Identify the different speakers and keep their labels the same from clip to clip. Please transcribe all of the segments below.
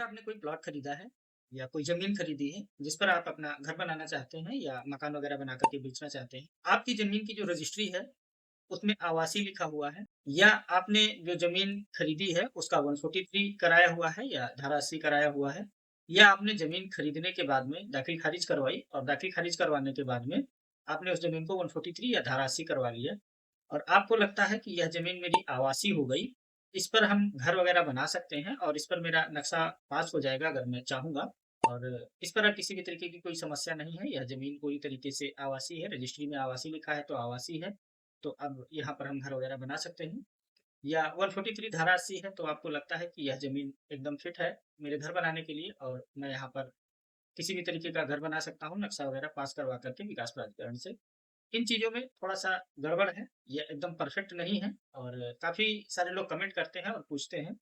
Speaker 1: अगर आपने कोई प्लॉट खरीदा है या कोई ज़मीन खरीदी है, जिस पर आप अपना घर बनाना चाहते हैं या मकान वगैरह बना कर के बेचना चाहते हैं, आपकी ज़मीन की जो रजिस्ट्री है, उसमें आवासी लिखा हुआ है या आपने जो ज़मीन खरीदी है, उसका 143 कराया हुआ है या धारा 80 कराया हुआ है या आपने ज़मीन खरीदने के बाद में दाखिल-खारिज करवाई और दाखिल-खारिज करवाने के बाद में आपने उस ज़मीन को 143 या धारा 80 करवा लिया और आपको लगता है कि यह ज़मीन मेरी आवासी हो गई, इस पर हम घर वगैरह बना सकते हैं और इस पर मेरा नक्शा पास हो जाएगा अगर मैं चाहूँगा और इस पर अब किसी भी तरीके की कोई समस्या नहीं है, यह ज़मीन पूरी तरीके से आवासी है, रजिस्ट्री में आवासी लिखा है तो आवासी है, तो अब यहाँ पर हम घर वगैरह बना सकते हैं। या 143 धारा 80 है तो आपको लगता है कि यह ज़मीन एकदम फिट है मेरे घर बनाने के लिए और मैं यहाँ पर किसी भी तरीके का घर बना सकता हूँ, नक्शा वगैरह पास करवा करके विकास प्राधिकरण से। इन चीज़ों में थोड़ा-सा गड़बड़ है, ये एकदम परफेक्ट नहीं है और काफ़ी सारे लोग कमेंट करते हैं और पूछते हैं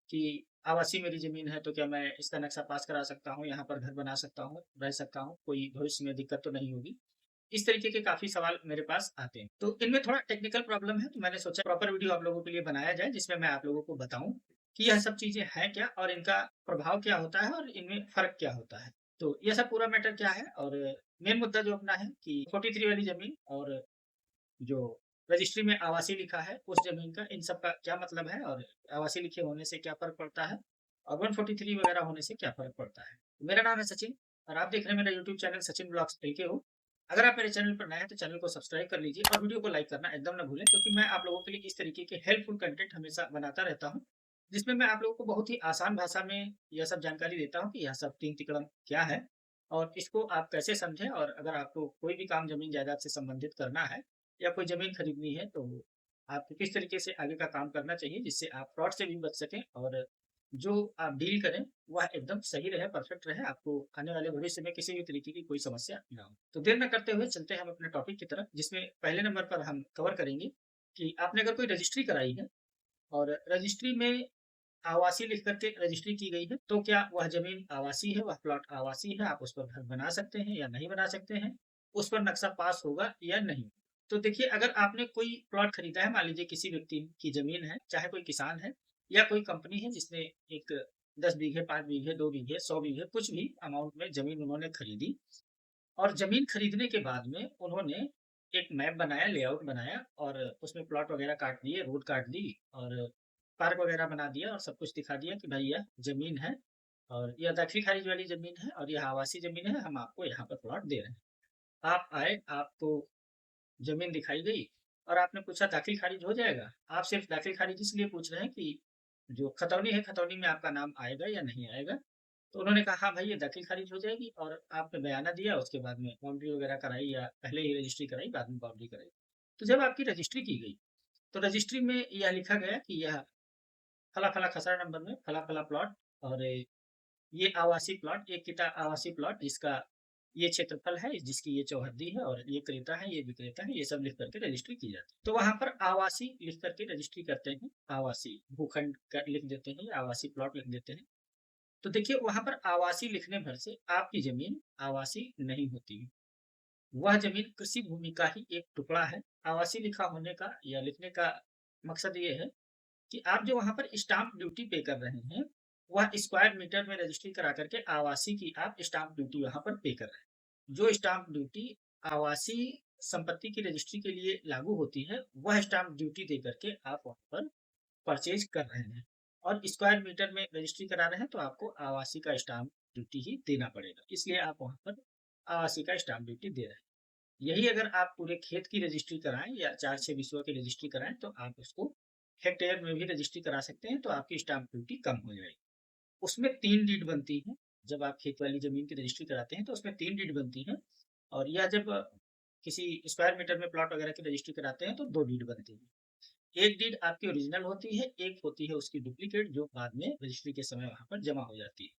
Speaker 1: कि आवासी मेरी ज़मीन है, तो क्या मैं इसका नक्शा पास करा सकता हूँ, यहाँ पर घर बना सकता हूँ, रह सकता हूँ, कोई भविष्य में दिक्कत तो नहीं होगी? इस तरीके के काफ़ी सवाल मेरे पास आते हैं। तो इनमें थोड़ा टेक्निकल प्रॉब्लम है, तो मैंने सोचा प्रॉपर वीडियो आप लोगों के लिए बनाया जाए, जिसमें मैं आप लोगों को बताऊँ कि यह सब चीज़ें हैं क्या और इनका प्रभाव क्या होता है और इनमें फ़र्क क्या होता है। तो ये सब पूरा मैटर क्या है और मेन मुद्दा जो अपना है कि 43 वाली ज़मीन और जो रजिस्ट्री में आवासी लिखा है, उस ज़मीन का इन सब का क्या मतलब है और आवासी लिखे होने से क्या फ़र्क पड़ता है और 143 वगैरह होने से क्या फ़र्क पड़ता है। मेरा नाम है सचिन और आप देख रहे हैं मेरा YouTube channel Sachin blogs L K. अगर आप मेरे चैनल पर नए हैं तो चैनल को सब्सक्राइब कर लीजिए और वीडियो को लाइक करना एकदम ना भूलें क्योंकि मैं आप लोगों के लिए इस तरीके के हेल्पफुल कंटेंट हमेशा बनाता रहता हूँ, जिसमें मैं आप लोगों को बहुत ही आसान भाषा में यह सब जानकारी देता हूँ कि यह सब तीन तिकड़म क्या है और इसको आप कैसे समझें और अगर आपको कोई भी काम ज़मीन जायदाद से संबंधित करना है या कोई ज़मीन खरीदनी है तो आपको किस तरीके से आगे का काम करना चाहिए जिससे आप फ्रॉड से भी बच सकें और जो आप डील करें वह एकदम सही रहे, परफेक्ट रहे, आपको आने वाले भविष्य में किसी भी तरीके की कोई समस्या ना हो। तो देर न करते हुए चलते हैं हम अपने टॉपिक की तरफ जिसमें पहले नंबर पर हम कवर करेंगे कि आपने अगर कोई रजिस्ट्री कराई है और रजिस्ट्री में आवासी लिख कर के रजिस्ट्री की गई है, तो क्या वह ज़मीन आवासी है, वह प्लॉट आवासी है, आप उस पर घर बना सकते हैं या नहीं बना सकते हैं? उस पर नक्शा पास होगा या नहीं? तो देखिए अगर आपने कोई प्लॉट खरीदा है, मान लीजिए किसी व्यक्ति की ज़मीन है, चाहे कोई किसान है या कोई कंपनी है जिसने एक 10 बीघे, 5 बीघे, 2 बीघे, 100 बीघे कुछ भी अमाउंट में ज़मीन उन्होंने खरीदी और ज़मीन खरीदने के बाद में उन्होंने एक मैप बनाया, लेआउट बनाया और उसमें प्लॉट वगैरह काट दिए, रोड काट दी और पार्क वगैरह बना दिया और सब कुछ दिखा दिया कि भाई यह ज़मीन है और यह दाखिल खारिज वाली ज़मीन है और यह आवासी ज़मीन है, हम आपको यहाँ पर प्लॉट दे रहे हैं। आप आए, आपको ज़मीन दिखाई गई और आपने पूछा दाखिल खारिज हो जाएगा? आप सिर्फ़ दाखिल खारिज इसलिए पूछ रहे हैं कि जो खतौनी है, खतौनी में आपका नाम आएगा या नहीं आएगा? तो उन्होंने कहा हाँ भाई ये दाखिल खारिज हो जाएगी और आपने बयाना दिया उसके बाद में बाउंड्री वगैरह कराई या पहले ही रजिस्ट्री कराई बाद में बाउंड्री कराई। तो जब आपकी रजिस्ट्री की गई, तो रजिस्ट्री में यह लिखा गया कि यह फला-फला खसरा नंबर में फला-फला प्लॉट और ये आवासी प्लॉट, एक किता आवासी प्लॉट जिसका ये क्षेत्रफल है, जिसकी ये चौहद्दी है और ये क्रेता है, ये विक्रेता है, ये सब लिख करके रजिस्ट्री की जाती है। तो वहाँ पर आवासी लिख करके रजिस्ट्री करते हैं, आवासी भूखंड का लिख देते हैं या आवासी प्लॉट लिख देते हैं। तो देखिए वहाँ पर आवासी लिखने भर से आपकी ज़मीन आवासी नहीं होती है। वह ज़मीन कृषि भूमि का ही एक टुकड़ा है। आवासी लिखा होने का या लिखने का मकसद ये है कि आप जो वहाँ पर स्टाम्प ड्यूटी पे कर रहे हैं, वह स्क्वायर मीटर में रजिस्ट्री करा करके आवासी की आप स्टाम्प ड्यूटी वहाँ पर पे कर रहे हैं। जो स्टाम्प ड्यूटी आवासी संपत्ति की रजिस्ट्री के लिए लागू होती है, वह स्टाम्प ड्यूटी दे करके आप वहाँ पर परचेज कर रहे हैं और स्क्वायर मीटर में रजिस्ट्री करा रहे हैं तो आपको आवासी का स्टाम्प ड्यूटी ही देना पड़ेगा। इसलिए आप वहाँ पर आवासी का स्टाम्प ड्यूटी दे रहे हैं। यही अगर आप पूरे खेत की रजिस्ट्री कराएँ या 4-6 बिसवा की रजिस्ट्री कराएँ तो आप उसको हेक्टेयर में भी रजिस्ट्री करा सकते हैं तो आपकी स्टाम्प ड्यूटी कम हो जाएगी। उसमें 3 डीड बनती हैं, जब आप खेत वाली ज़मीन की रजिस्ट्री कराते हैं तो उसमें 3 डीड बनती हैं और यह जब किसी स्क्वायर मीटर में प्लॉट वगैरह की रजिस्ट्री कराते हैं तो 2 डीड बनती हैं। एक डीड आपकी ओरिजिनल होती है, एक होती है उसकी डुप्लीकेट जो बाद में रजिस्ट्री के समय वहाँ पर जमा हो जाती है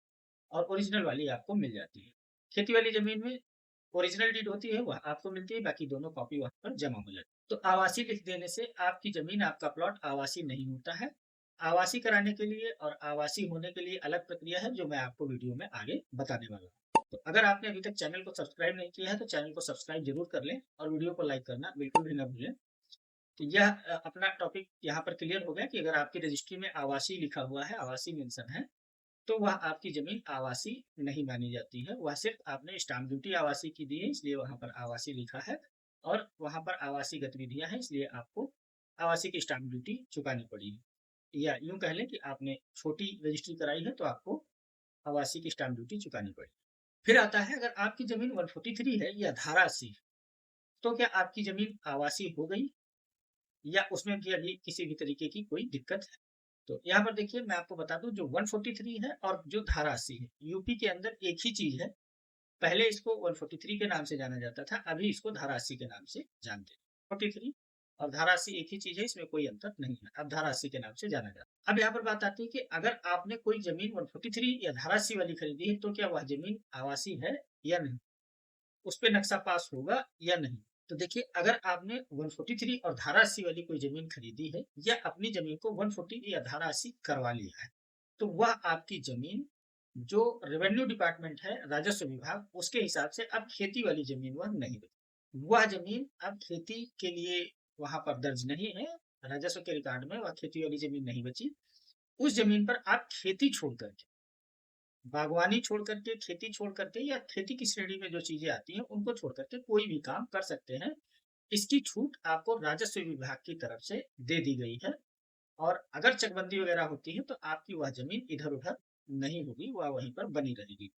Speaker 1: और ओरिजिनल वाली आपको मिल जाती है। खेती वाली ज़मीन में ओरिजिनल डीड होती है, वह आपको मिलती है, बाकी दोनों कॉपी वहाँ पर जमा हो जाती है। तो आवासी लिख देने से आपकी ज़मीन, आपका प्लॉट आवासी नहीं होता है। आवासी कराने के लिए और आवासी होने के लिए अलग प्रक्रिया है, जो मैं आपको वीडियो में आगे बताने वाला हूँ। तो अगर आपने अभी तक चैनल को सब्सक्राइब नहीं किया है, तो चैनल को सब्सक्राइब ज़रूर कर लें और वीडियो को लाइक करना बिल्कुल भी ना भूलें। तो यह अपना टॉपिक यहाँ पर क्लियर हो गया कि अगर आपकी रजिस्ट्री में आवासी लिखा हुआ है, आवासी मेंशन है, तो वह आपकी ज़मीन आवासी नहीं मानी जाती है। वह सिर्फ़ आपने स्टाम्प ड्यूटी आवासी की दी है, इसलिए वहाँ पर आवासी लिखा है और वहाँ पर आवासी गतिविधियाँ हैं, इसलिए आपको आवासी की स्टाम्प ड्यूटी चुकानी पड़ेगी। या यूँ कह लें कि आपने छोटी रजिस्ट्री कराई है, तो आपको आवासी की स्टाम्प ड्यूटी चुकानी पड़ेगी। फिर आता है, अगर आपकी ज़मीन 143 है या धारा 80, तो क्या आपकी ज़मीन आवासी हो गई या उसमें भी अभी किसी भी तरीके की कोई दिक्कत है? तो यहाँ पर देखिए, मैं आपको बता दूं, जो 143 है और जो धारा 80 है, यूपी के अंदर एक ही चीज है। पहले इसको 143 के नाम से जाना जाता था, अभी इसको धारा 80 के नाम से जानते हैं। 43 और धारा 80 एक ही चीज है, इसमें कोई अंतर नहीं है। अब धारा 80 के नाम से जाना जाता है। अब यहाँ पर बात आती है कि अगर आपने कोई जमीन 143 या धारा 80 वाली खरीदी है, तो क्या वह जमीन आवासी है या नहीं, उस पे नक्शा पास होगा या नहीं। तो देखिए, अगर आपने 143 और धारा 80 वाली कोई जमीन खरीदी है या अपनी जमीन को 140 या धारा 80 करवा लिया है, तो वह आपकी जमीन जो रेवेन्यू डिपार्टमेंट है, राजस्व विभाग, उसके हिसाब से अब खेती वाली जमीन वह नहीं बची। वह जमीन अब खेती के लिए वहां पर दर्ज नहीं है, राजस्व के रिकॉर्ड में वह खेती वाली जमीन नहीं बची। उस जमीन पर आप खेती छोड़ करके, बागवानी छोड़ करके, खेती छोड़ करके या खेती की श्रेणी में जो चीजें आती हैं उनको छोड़ करके कोई भी काम कर सकते हैं। इसकी छूट आपको राजस्व विभाग की तरफ से दे दी गई है। और अगर चकबंदी वगैरह होती है, तो आपकी वह जमीन इधर उधर नहीं होगी, वह वहीं पर बनी रहेगी।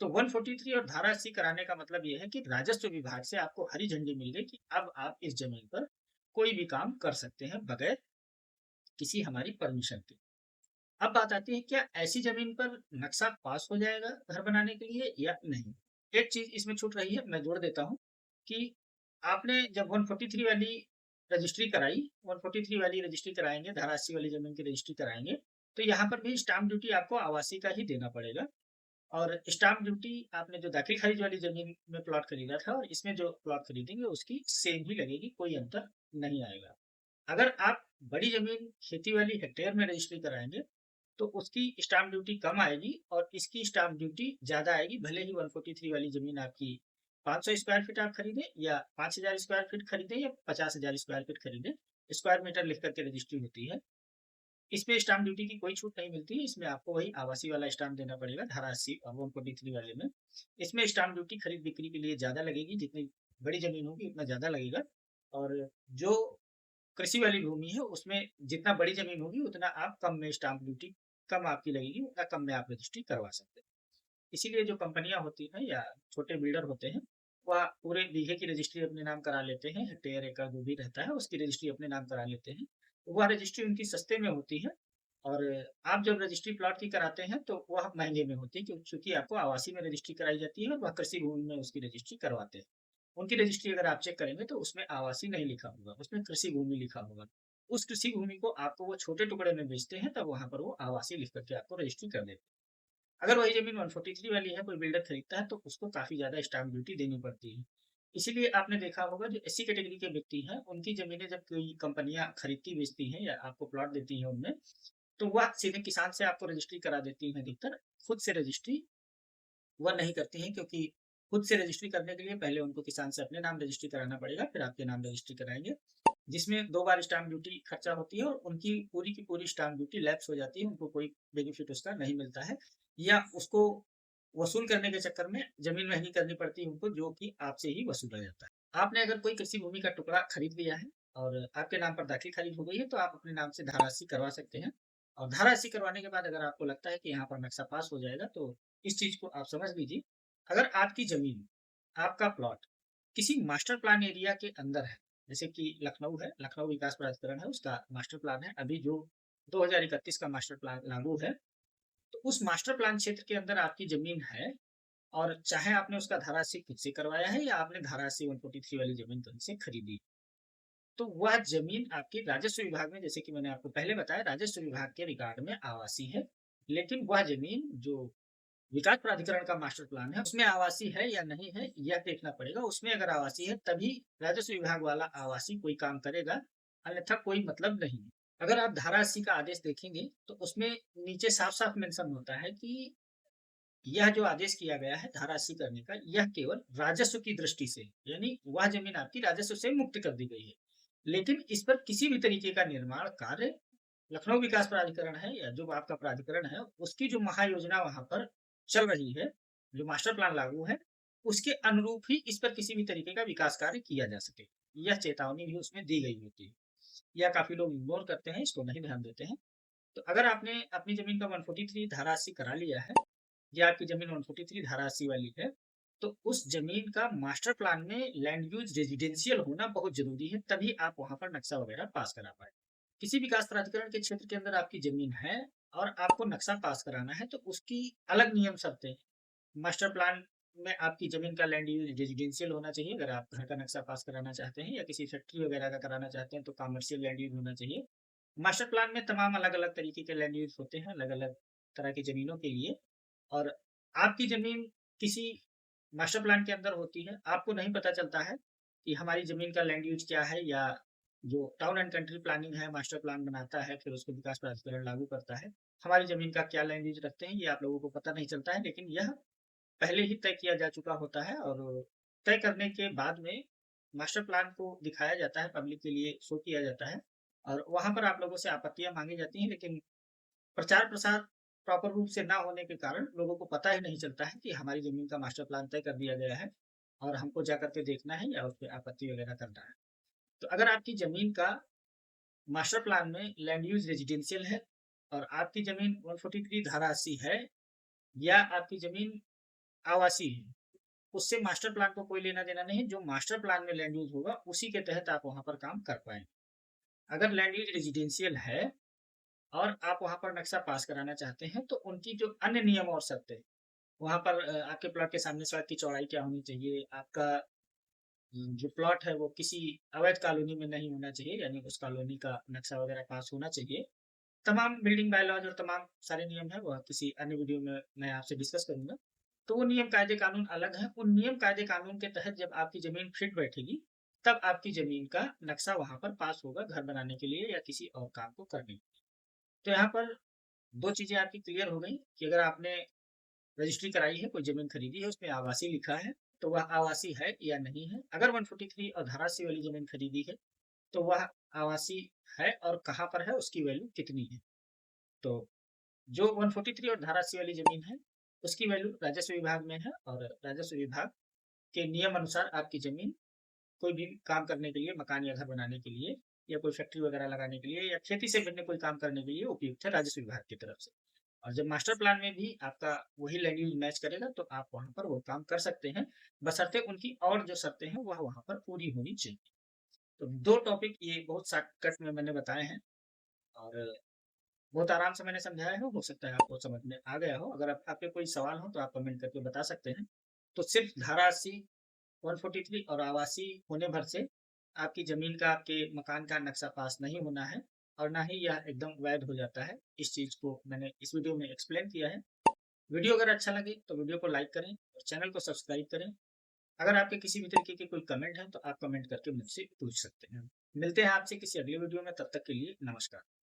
Speaker 1: तो 143 और धारा 80 कराने का मतलब यह है कि राजस्व विभाग से आपको हरी झंडी मिल गई कि अब आप इस जमीन पर कोई भी काम कर सकते हैं बगैर किसी हमारी परमिशन के। अब बात आती है, क्या ऐसी जमीन पर नक्शा पास हो जाएगा घर बनाने के लिए या नहीं। एक चीज इसमें छूट रही है, मैं जोड़ देता हूँ कि आपने जब 143 वाली रजिस्ट्री कराई, 143 वाली रजिस्ट्री कराएंगे, धारा 80 वाली जमीन की रजिस्ट्री कराएंगे, तो यहाँ पर भी स्टाम्प ड्यूटी आपको आवासी का ही देना पड़ेगा। और स्टाम्प ड्यूटी आपने जो दाखिल खारिज वाली जमीन में प्लॉट खरीदा था और इसमें जो प्लॉट खरीदेंगे उसकी सेम ही लगेगी, कोई अंतर नहीं आएगा। अगर आप बड़ी जमीन खेती वाली हेक्टेयर में रजिस्ट्री कराएंगे, तो उसकी स्टाम्प ड्यूटी कम आएगी और इसकी स्टाम्प ड्यूटी ज्यादा आएगी। भले ही 143 वाली जमीन आपकी 500 स्क्वायर फीट आप खरीदें या 5000 स्क्वायर फीट खरीदें या 50,000 स्क्वायर फीट खरीदें, स्क्वायर मीटर लिख करके रजिस्ट्री होती है। इसमें स्टाम्प ड्यूटी की कोई छूट नहीं मिलती है, इसमें आपको वही आवासीय वाला स्टाम्प देना पड़ेगा धारा 80 और 143 वाले में। इसमें स्टाम्प ड्यूटी खरीद बिक्री के लिए ज्यादा लगेगी, जितनी बड़ी जमीन होगी उतना ज्यादा लगेगा। और जो कृषि वाली भूमि है उसमें जितना बड़ी जमीन होगी उतना आप कम में स्टाम्प ड्यूटी कम आपकी लगेगी, उतना कम में आप रजिस्ट्री करवा सकते हैं। इसीलिए जो कंपनियां होती हैं या छोटे बिल्डर होते हैं, वह पूरे बीघे की रजिस्ट्री अपने नाम करा लेते हैं, हेक्टेयर एकड़ जो भी रहता है उसकी रजिस्ट्री अपने नाम करा लेते हैं। वह रजिस्ट्री उनकी सस्ते में होती है। और आप जब रजिस्ट्री प्लॉट की कराते हैं तो वह महंगे में होती है, क्योंकि आपको आवासी में रजिस्ट्री कराई जाती है और वह कृषि भूमि में उसकी रजिस्ट्री करवाते हैं। उनकी रजिस्ट्री अगर आप चेक करेंगे तो उसमें आवासी नहीं लिखा होगा, उसमें कृषि भूमि लिखा होगा। उस कृषि भूमि को आपको वो छोटे टुकड़े में बेचते हैं, तब वहां पर वो आवासी लिख करके आपको रजिस्ट्री कर देते हैं। अगर वही जमीन 143 वाली है, कोई बिल्डर खरीदता है, तो उसको काफी ज्यादा स्टाम्प ड्यूटी देनी पड़ती है। इसीलिए आपने देखा होगा, जो एससी कैटेगरी के व्यक्ति हैं उनकी जमीनें जब कोई कंपनियां खरीदती बेचती हैं या आपको प्लॉट देती हैं उनमें, तो वह सीधे किसान से आपको रजिस्ट्री करा देती हैं। अधिकतर खुद से रजिस्ट्री वह नहीं करती हैं, क्योंकि खुद से रजिस्ट्री करने के लिए पहले उनको किसान से अपने नाम रजिस्ट्री कराना पड़ेगा, फिर आपके नाम रजिस्ट्री कराएंगे, जिसमें 2 बार स्टाम्प ड्यूटी खर्चा होती है और उनकी पूरी की पूरी स्टाम्प ड्यूटी लैप्स हो जाती है, उनको कोई बेनिफिट उसका नहीं मिलता है, या उसको वसूल करने के चक्कर में जमीन महंगी करनी पड़ती है उनको, जो कि आपसे ही वसूला जाता है। आपने अगर कोई कृषि भूमि का टुकड़ा खरीद लिया है और आपके नाम पर दाखिल खारिज हो गई है, तो आप अपने नाम से धारा 80 करवा सकते हैं। और धारा 80 करवाने के बाद अगर आपको लगता है कि यहाँ पर नक्शा पास हो जाएगा, तो इस चीज को आप समझ लीजिए, अगर आपकी जमीन, आपका प्लॉट किसी मास्टर प्लान एरिया के अंदर है, जैसे कि लखनऊ है, लखनऊ विकास प्राधिकरण है, उसका मास्टर प्लान है, अभी जो 2031 का मास्टर प्लान लागू है, तो उस मास्टर प्लान क्षेत्र के अंदर आपकी जमीन है, और चाहे आपने उसका धारा 80 खुद से करवाया है या आपने धारा 80 143 वाली जमीन कहीं से खरीदी, तो वह जमीन आपकी राजस्व विभाग में, जैसे कि मैंने आपको पहले बताया, राजस्व विभाग के रिकॉर्ड में आवासी है। लेकिन वह जमीन जो विकास प्राधिकरण का मास्टर प्लान है उसमें आवासी है या नहीं है, यह देखना पड़ेगा। उसमें अगर आवासी है तभी राजस्व विभाग वाला आवासी कोई काम करेगा, अन्यथा कोई मतलब नहीं। अगर आप धारा 80 का आदेश देखेंगे तो उसमें नीचे साफ साफ मेंशन होता है कि यह जो आदेश किया गया है धारा 80 करने का, यह केवल राजस्व की दृष्टि से, यानी वह जमीन आपकी राजस्व से मुक्त कर दी गई है, लेकिन इस पर किसी भी तरीके का निर्माण कार्य लखनऊ विकास प्राधिकरण है या जो आपका प्राधिकरण है, उसकी जो महायोजना वहाँ पर चल रही है, जो मास्टर प्लान लागू है, उसके अनुरूप ही इस पर किसी भी तरीके का विकास कार्य किया जा सके। यह चेतावनी भी उसमें दी गई होती है। यह काफ़ी लोग इग्नोर करते हैं, इसको नहीं ध्यान देते हैं। तो अगर आपने अपनी ज़मीन का 143 धारा 80 करा लिया है या आपकी ज़मीन 143 धारा 80 वाली है, तो उस ज़मीन का मास्टर प्लान में लैंड यूज़ रेज़िडेंशियल होना बहुत ज़रूरी है, तभी आप वहाँ पर नक्शा वगैरह पास करा पाएँ। किसी विकास प्राधिकरण के क्षेत्र के अंदर आपकी ज़मीन है और आपको नक्शा पास कराना है, तो उसकी अलग नियम शर्तें हैं। मास्टर प्लान में आपकी ज़मीन का लैंड यूज़ रेज़िडेंशियल होना चाहिए, अगर आप घर का नक्शा पास कराना चाहते हैं या किसी फैक्ट्री वगैरह का कराना चाहते हैं, तो कमर्शियल लैंड यूज़ होना चाहिए। मास्टर प्लान में तमाम अलग-अलग तरीके के लैंड यूज़ होते हैं, अलग-अलग तरह की ज़मीनों के लिए और आपकी ज़मीन किसी मास्टर प्लान के अंदर होती है, आपको नहीं पता चलता है कि हमारी ज़मीन का लैंड यूज़ क्या है या जो टाउन एंड कंट्री प्लानिंग है, मास्टर प्लान बनाता है, फिर उसको विकास प्राधिकरण लागू करता है। हमारी ज़मीन का क्या लैंड यूज़ रखते हैं, ये आप लोगों को पता नहीं चलता है, लेकिन यह पहले ही तय किया जा चुका होता है और तय करने के बाद में मास्टर प्लान को दिखाया जाता है, पब्लिक के लिए शो किया जाता है और वहाँ पर आप लोगों से आपत्तियाँ माँगी जाती हैं, लेकिन प्रचार-प्रसार प्रॉपर रूप से ना होने के कारण लोगों को पता ही नहीं चलता है कि हमारी ज़मीन का मास्टर प्लान तय कर दिया गया है और हमको जाकर के देखना है या उसपे आपत्ति वगैरह करना है। तो अगर आपकी ज़मीन का मास्टर प्लान में लैंड यूज़ रेज़िडेंशियल है और आपकी ज़मीन 143 धारा 80 है या आपकी ज़मीन आवासीय है, उससे मास्टर प्लान को कोई लेना-देना नहीं है, जो मास्टर प्लान में लैंड यूज़ होगा, उसी के तहत आप वहाँ पर काम कर पाएँगे। अगर लैंड यूज़ रेज़िडेंशियल है और आप वहाँ पर नक्शा पास कराना चाहते हैं, तो उनकी जो अन्य नियम और शर्तें, वहाँ पर आपके प्लॉट के सामने सड़क की चौड़ाई क्या होनी चाहिए, आपका जो प्लॉट है वो किसी अवैध कॉलोनी में नहीं होना चाहिए, यानी उस कॉलोनी का नक्शा वगैरह पास होना चाहिए। तमाम बिल्डिंग बायलॉज और तमाम सारे नियम हैं, वह किसी अन्य वीडियो में मैं आपसे डिस्कस करूँगा। तो वो नियम कायदे कानून अलग हैं, उन नियम कायदे कानून के तहत जब आपकी ज़मीन फिट बैठेगी, तब आपकी ज़मीन का नक्शा वहाँ पर पास होगा घर बनाने के लिए या किसी और काम को करने के लिए। तो यहाँ पर 2 चीज़ें आपकी क्लियर हो गई कि अगर आपने रजिस्ट्री कराई है, कोई ज़मीन खरीदी है, उसमें आवासी लिखा है, तो वह आवासी है या नहीं है। अगर 143 और धारा सी वाली ज़मीन खरीदी है, तो वह आवासी है और कहाँ पर है, उसकी वैल्यू कितनी है। तो जो 143 और धारा सी वाली ज़मीन है, उसकी वैल्यू राजस्व विभाग में है और राजस्व विभाग के नियम अनुसार आपकी ज़मीन कोई भी काम करने के लिए, मकान या घर बनाने के लिए या कोई फैक्ट्री वगैरह लगाने के लिए या खेती से भिन्न कोई काम करने के लिए उपयुक्त है राजस्व विभाग की तरफ से। और जब मास्टर प्लान में भी आपका वही लैंड यूज़ मैच करेगा, तो आप वहाँ पर वो काम कर सकते हैं, बशर्ते उनकी और जो शर्तें हैं, वह वहाँ पर पूरी होनी चाहिए। तो 2 टॉपिक ये बहुत शॉर्टकट में मैंने बताए हैं और बहुत आराम से मैंने समझाया है, हो सकता है आपको समझ में आ गया हो। अगर आप आपके कोई सवाल हो, तो आप कमेंट करके बता सकते हैं। तो सिर्फ़ धारा 80, 143 और आवासी होने भर से आपकी ज़मीन का, आपके मकान का नक्शा पास नहीं होना है और ना ही यह एकदम वैध हो जाता है। इस चीज़ को मैंने इस वीडियो में एक्सप्लेन किया है। वीडियो अगर अच्छा लगे तो वीडियो को लाइक करें और चैनल को सब्सक्राइब करें। अगर आपके किसी भी तरीके के कोई कमेंट है, तो आप कमेंट करके मुझसे पूछ सकते हैं। मिलते हैं आपसे किसी अगले वीडियो में, तब तक के लिए नमस्कार।